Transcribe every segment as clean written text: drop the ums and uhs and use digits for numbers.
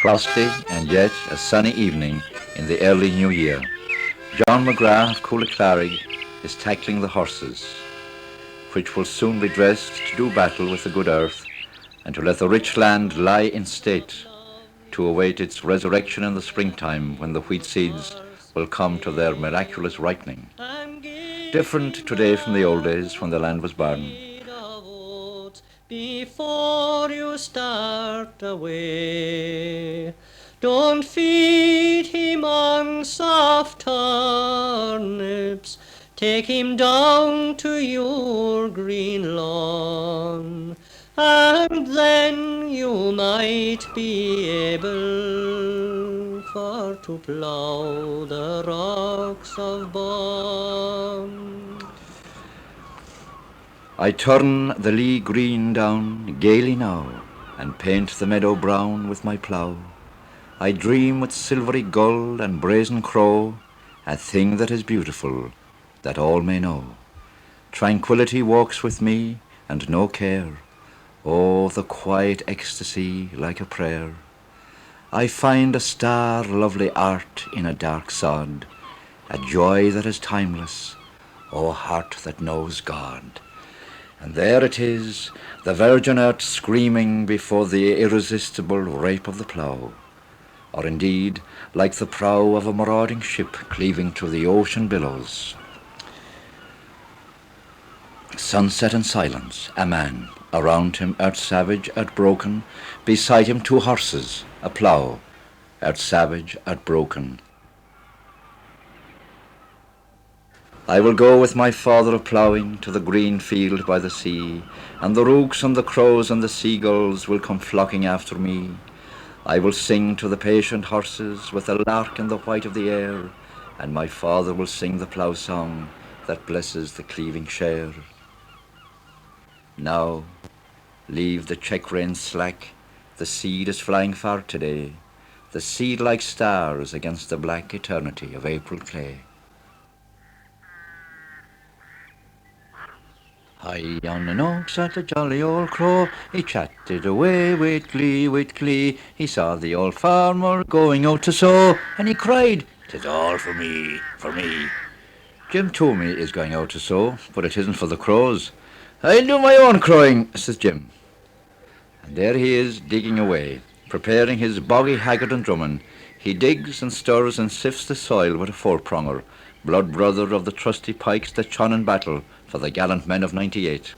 frosty and yet a sunny evening in the early new year. John McGrath of Clounmacon is tackling the horses, which will soon be dressed to do battle with the good earth and to let the rich land lie in state to await its resurrection in the springtime when the wheat seeds will come to their miraculous ripening. Different today from the old days when the land was barren. Before you start away, don't feed him on soft turnips. Take him down to your green lawn, and then you might be able for to plough the rocks of Bonn. I turn the lea green down gaily now, and paint the meadow brown with my plough. I dream with silvery gull and brazen crow, a thing that is beautiful, that all may know. Tranquility walks with me, and no care. Oh, the quiet ecstasy like a prayer. I find a star lovely art in a dark sod, a joy that is timeless, oh heart that knows God. And there it is, the virgin earth screaming before the irresistible rape of the plough, or indeed like the prow of a marauding ship cleaving to the ocean billows. Sunset and silence, a man, around him earth savage, earth broken, beside him two horses, a plough, earth savage, earth broken. I will go with my father a-ploughing to the green field by the sea, and the rooks and the crows and the seagulls will come flocking after me. I will sing to the patient horses with the lark in the white of the air, and my father will sing the plough song that blesses the cleaving share. Now, leave the check rein slack, the seed is flying far today, the seed like stars against the black eternity of April clay. High on an oak sat a jolly old crow, he chatted away with glee, with glee. He saw the old farmer going out to sow, and he cried, "'Tis all for me, for me." Jim Toomey is going out to sow, but it isn't for the crows. "I'll do my own crowing," says Jim. And there he is digging away, preparing his boggy haggard and drumming. He digs and stirs and sifts the soil with a four-pronger, blood brother of the trusty pikes that shone in battle for the gallant men of '98.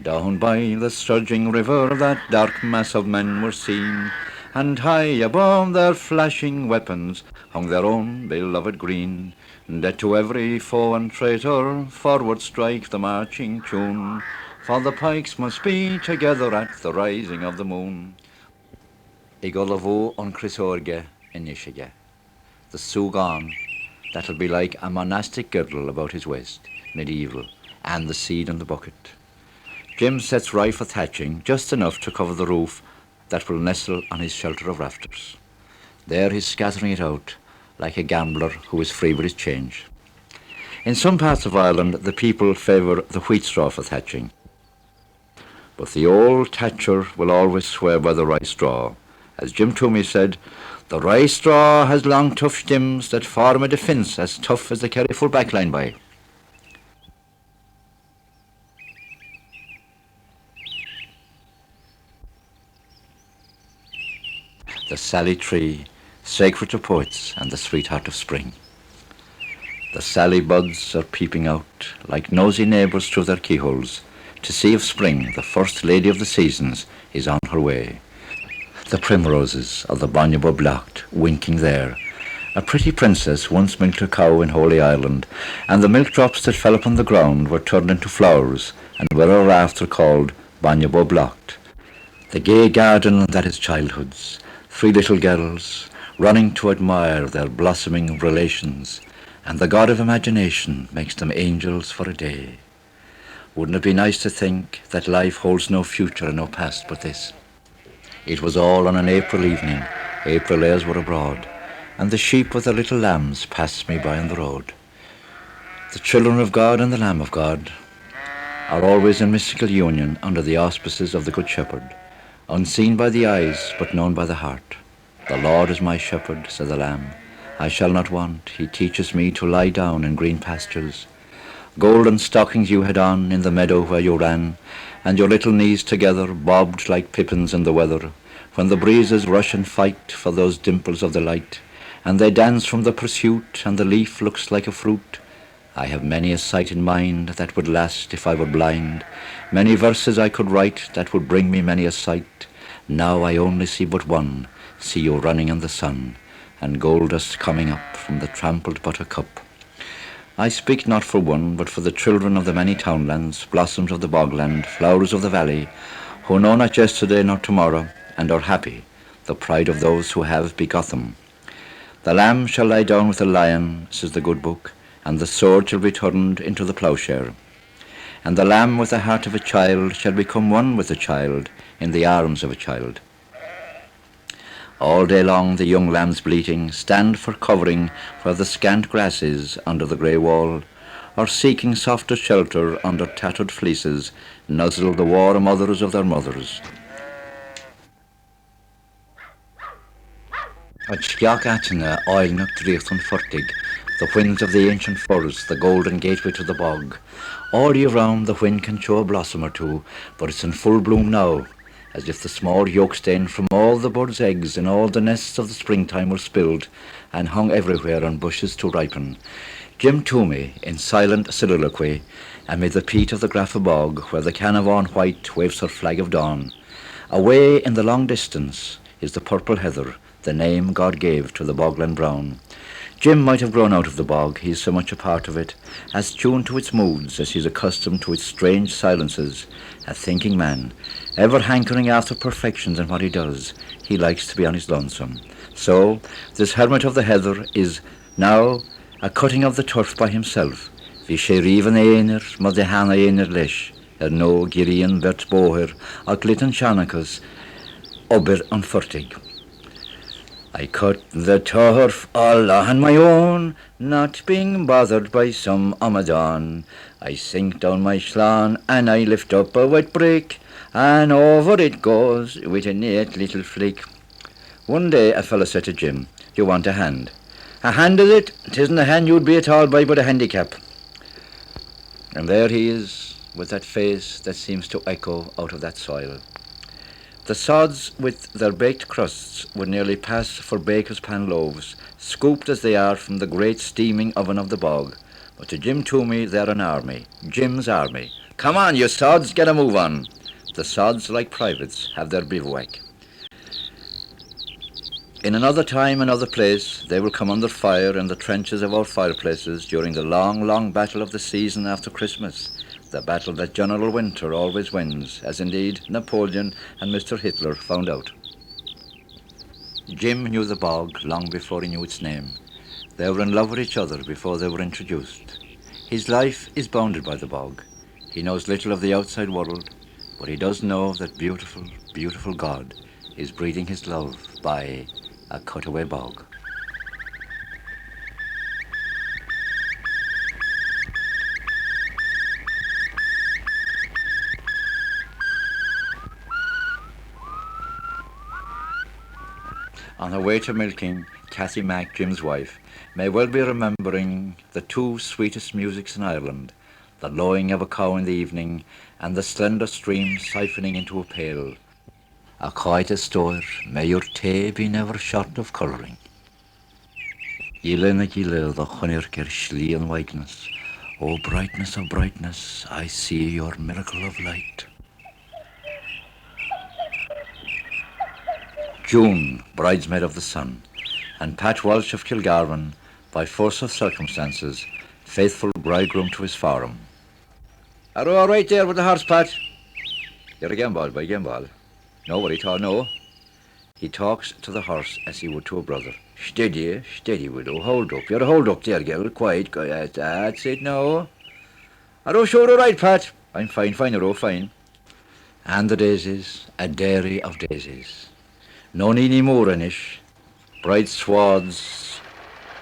Down by the surging river that dark mass of men were seen, and high above their flashing weapons hung their own beloved green. Dead to every foe and traitor, forward strike the marching tune, for the pikes must be together at the rising of the moon. Igolavo on Chrysorge in Ishige. The Sugan, that'll be like a monastic girdle about his waist, medieval, and the seed in the bucket. Jim sets right for thatching, just enough to cover the roof that will nestle on his shelter of rafters. There he's scattering it out, like a gambler who is free with his change. In some parts of Ireland, the people favour the wheat straw for thatching, but the old thatcher will always swear by the rye straw. As Jim Toomey said, "The rye straw has long tough stems that form a defence as tough as the Kerry full backline by." The Sally tree, sacred to poets and the sweetheart of spring. The Sally buds are peeping out like nosy neighbours through their keyholes to see if spring, the first lady of the seasons, is on her way. The primroses of the Banyabo blocked, winking there. A pretty princess once milked a cow in Holy Island, and the milk drops that fell upon the ground were turned into flowers, and were thereafter called Banyabo blocked. The gay garden that is childhood's, three little girls, running to admire their blossoming relations, and the god of imagination makes them angels for a day. Wouldn't it be nice to think that life holds no future and no past but this? It was all on an April evening. April airs were abroad, and the sheep with their little lambs passed me by on the road. The children of God and the Lamb of God are always in mystical union under the auspices of the Good Shepherd, unseen by the eyes but known by the heart. The Lord is my shepherd, said the lamb. I shall not want. He teaches me to lie down in green pastures. Golden stockings you had on in the meadow where you ran, and your little knees together bobbed like pippins in the weather, when the breezes rush and fight for those dimples of the light, and they dance from the pursuit, and the leaf looks like a fruit. I have many a sight in mind that would last if I were blind, many verses I could write that would bring me many a sight. Now I only see but one, see you running in the sun, and gold dust coming up from the trampled buttercup. I speak not for one, but for the children of the many townlands, blossoms of the bogland, flowers of the valley, who know not yesterday nor tomorrow, and are happy, the pride of those who have begot them. The lamb shall lie down with the lion, says the good book, and the sword shall be turned into the ploughshare. And the lamb with the heart of a child shall become one with the child, in the arms of a child. All day long the young lambs bleating stand for covering where the scant grass is under the grey wall, or seeking softer shelter under tattered fleeces, nuzzle the warm mothers of their mothers. At Sciach Atina oilnach dríochtan fortig, the winds of the ancient forests, the golden gateway to the bog. All year round the wind can show a blossom or two, but it's in full bloom now, as if the small yolk stain from all the birds' eggs in all the nests of the springtime were spilled and hung everywhere on bushes to ripen. Jim Toomey, in silent soliloquy, amid the peat of the Graffa bog, where the Canavon white waves her flag of dawn. Away in the long distance is the purple heather, the name God gave to the bogland brown. Jim might have grown out of the bog, he is so much a part of it, as tuned to its moods as he is accustomed to its strange silences, a thinking man, ever hankering after perfections in what he does. He likes to be on his lonesome. So this hermit of the heather is now a cutting of the turf by himself. Vi sé rivan éiner, ma de hana éiner leis, no girian bert boher, a glitan shanachas, ober an furtig. I cut the turf all on my own, not being bothered by some Amadan. I sink down my slan and I lift up a wet brick, and over it goes with a neat little flick. One day a fellow said to Jim, "You want a hand?" "A hand is it? 'Tisn't a hand you'd be at all by, but a handicap." And there he is, with that face that seems to echo out of that soil. The sods with their baked crusts would nearly pass for baker's pan loaves, scooped as they are from the great steaming oven of the bog. But to Jim Toomey they're an army, Jim's army. Come on, you sods, get a move on. The sods, like privates, have their bivouac. In another time, another place, they will come under fire in the trenches of our fireplaces during the long, long battle of the season after Christmas. The battle that General Winter always wins, as indeed Napoleon and Mr. Hitler found out. Jim knew the bog long before he knew its name. They were in love with each other before they were introduced. His life is bounded by the bog. He knows little of the outside world, but he does know that beautiful, beautiful God is breathing his love by a cutaway bog. On her way to milking, Cathy Mack, Jim's wife, may well be remembering the two sweetest musics in Ireland, the lowing of a cow in the evening and the slender stream siphoning into a pail. A quite a store, may your tea be never short of colouring. Ile na ile the chunirker shlee and whiteness. O brightness of brightness, I see your miracle of light. June, bridesmaid of the sun, and Pat Walsh of Kilgarvan, by force of circumstances, faithful bridegroom to his farm. Are you all right there with the horse, Pat? You're a gamball, by gamball. No, what he thought, no. He talks to the horse as he would to a brother. Steady, steady, widow, hold up. You're hold up there, girl, quiet, quiet. That's it, no. Are you sure all right, Pat? I'm fine, fine. And the daisies, a dairy of daisies. No needy mooranish, bright swaths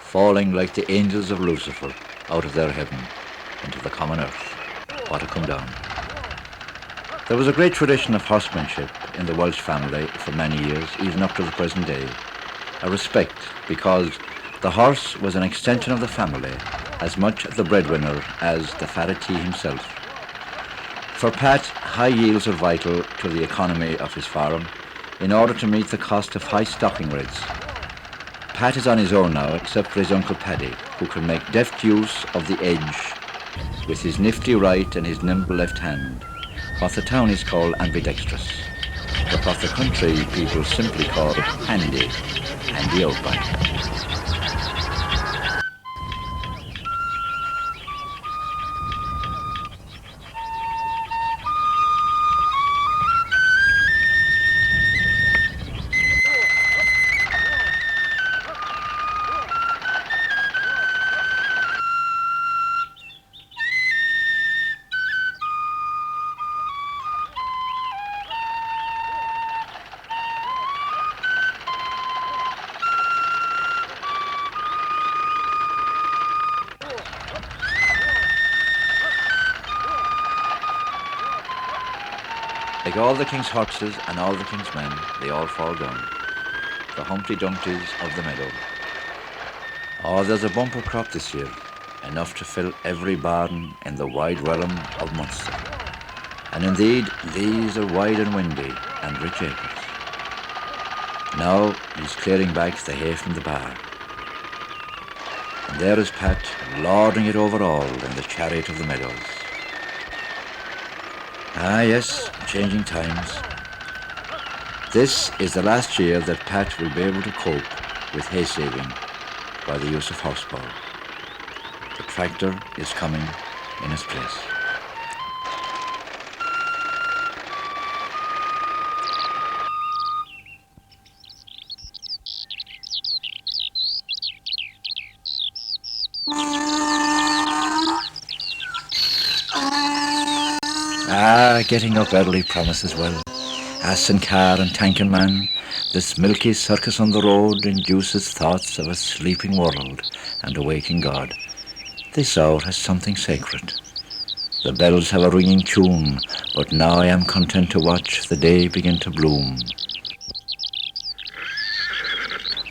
falling like the angels of Lucifer out of their heaven into the common earth, what a come down. There was a great tradition of horsemanship in the Welsh family for many years, even up to the present day. a respect, because the horse was an extension of the family, as much the breadwinner as the Faratee himself. For Pat, high yields are vital to the economy of his farm in order to meet the cost of high stocking rates. Pat is on his own now, except for his Uncle Paddy, who can make deft use of the edge with his nifty right and his nimble left hand, what the townies call ambidextrous, but what the country people simply call handy out by. Like all the king's horses and all the king's men, they all fall down, the Humpty Dumptys of the meadow. Oh, there's a bumper crop this year, enough to fill every barn in the wide realm of Munster. And indeed, these are wide and windy and rich acres. Now he's clearing back the hay from the bar. And there is Pat, lording it over all in the chariot of the meadows. Ah, yes, changing times. This is the last year that Pat will be able to cope with hay saving by the use of horsepower. The tractor is coming in its place. Ah, getting up early promises well. Ass and car and tank and man, this milky circus on the road induces thoughts of a sleeping world and a waking God. This hour has something sacred. The bells have a ringing tune, but now I am content to watch the day begin to bloom.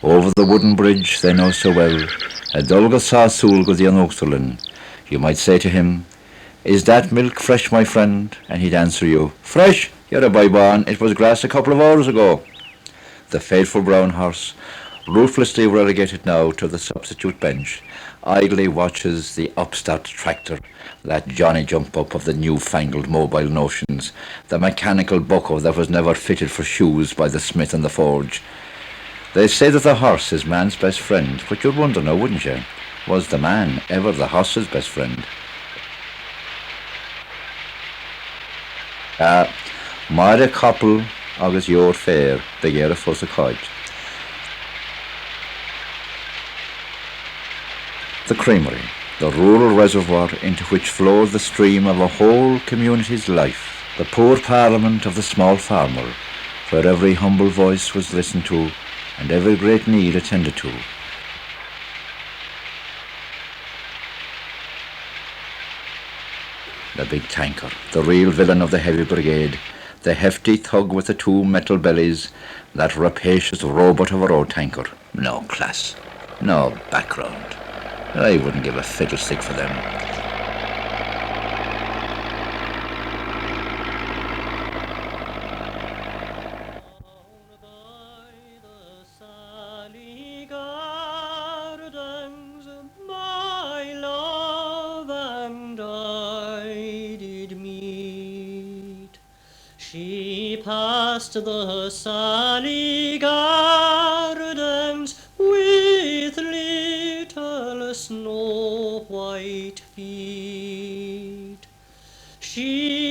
Over the wooden bridge they know so well, a dulga sa sul go the Anochterlin. You might say to him, "Is that milk fresh, my friend?" And he'd answer you, "Fresh? You're a bybon, it was grass a couple of hours ago." The faithful brown horse, ruthlessly relegated now to the substitute bench, idly watches the upstart tractor, that Johnny jump-up of the newfangled mobile notions, the mechanical bucko that was never fitted for shoes by the smith in the forge. They say that the horse is man's best friend, but you'd wonder now, wouldn't you? Was the man ever the horse's best friend? Mar a couple agus your fair, beggar a fuss a coit. The creamery, the rural reservoir into which flows the stream of a whole community's life, the poor parliament of the small farmer, where every humble voice was listened to and every great need attended to. The big tanker, the real villain of the heavy brigade, the hefty thug with the two metal bellies, that rapacious robot of a road tanker. No class, no background. I wouldn't give a fiddlestick for them. She passed the sunny gardens with little snow-white feet. She